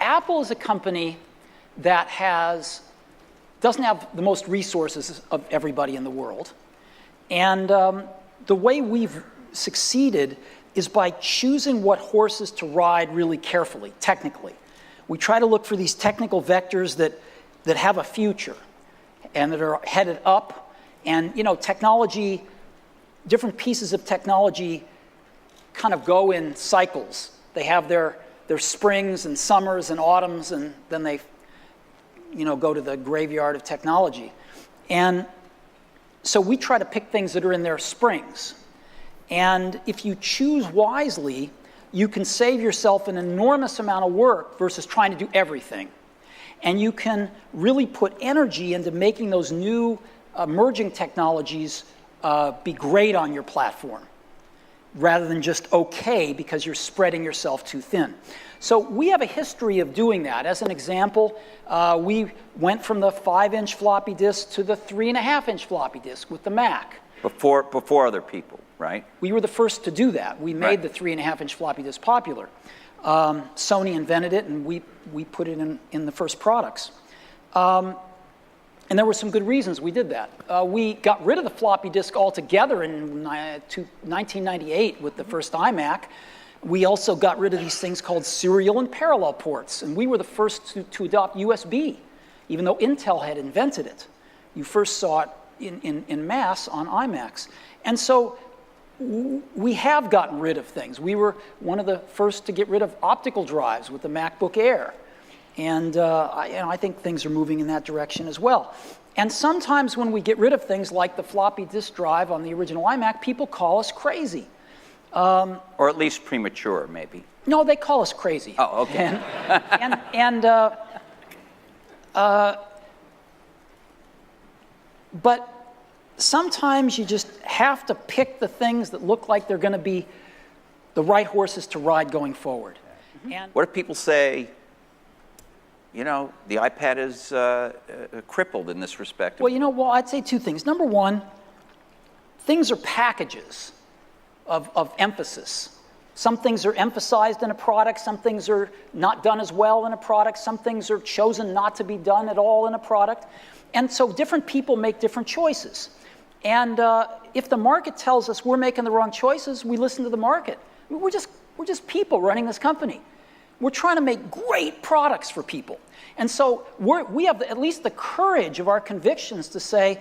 Apple is a company that doesn't have the most resources of everybody in the world. And the way we've succeeded is by choosing what horses to ride really carefully, technically. We try to look for these technical vectors that have a future and that are headed up. And, technology, different pieces of technology kind of go in cycles. They have their springs and summers and autumns, and then they, go to the graveyard of technology. And so we try to pick things that are in their springs. And if you choose wisely, you can save yourself an enormous amount of work versus trying to do everything. And you can really put energy into making those new emerging technologies be great on your platform, rather than just okay because you're spreading yourself too thin. So we have a history of doing that. As an example, we went from the 5-inch floppy disk to the 3.5-inch floppy disk with the Mac. Before other people, right? We were the first to do that. We made the 3.5-inch floppy disk popular. Sony invented it, and we put it in the first products. And there were some good reasons we did that. We got rid of the floppy disk altogether in 1998 with the first iMac. We also got rid of these things called serial and parallel ports, and we were the first to adopt USB, even though Intel had invented it. You first saw it in mass on iMacs. And so we have gotten rid of things. We were one of the first to get rid of optical drives with the MacBook Air. And I think things are moving in that direction as well. And sometimes when we get rid of things like the floppy disk drive on the original iMac, people call us crazy. Or at least premature, maybe. No, they call us crazy. Oh, okay. But sometimes you just have to pick the things that look like they're going to be the right horses to ride going forward. And what if people say, the iPad is crippled in this respect? Well, I'd say two things. Number one, things are packages of emphasis. Some things are emphasized in a product, some things are not done as well in a product, some things are chosen not to be done at all in a product. And so different people make different choices. And if the market tells us we're making the wrong choices, we listen to the market. We're just people running this company. We're trying to make great products for people. And so we have at least the courage of our convictions to say,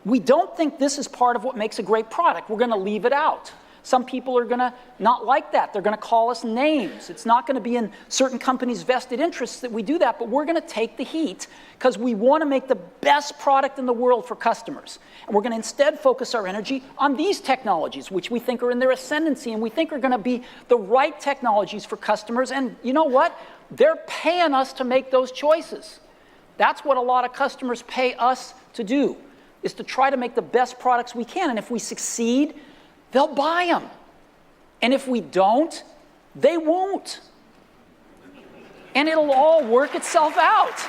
we don't think this is part of what makes a great product. We're going to leave it out. Some people are going to not like that. They're going to call us names. It's not going to be in certain companies' vested interests that we do that, but we're going to take the heat because we want to make the best product in the world for customers. And we're going to instead focus our energy on these technologies, which we think are in their ascendancy and we think are going to be the right technologies for customers. And you know what? They're paying us to make those choices. That's what a lot of customers pay us to do, is to try to make the best products we can. And if we succeed, they'll buy them. And if we don't, they won't. And it'll all work itself out.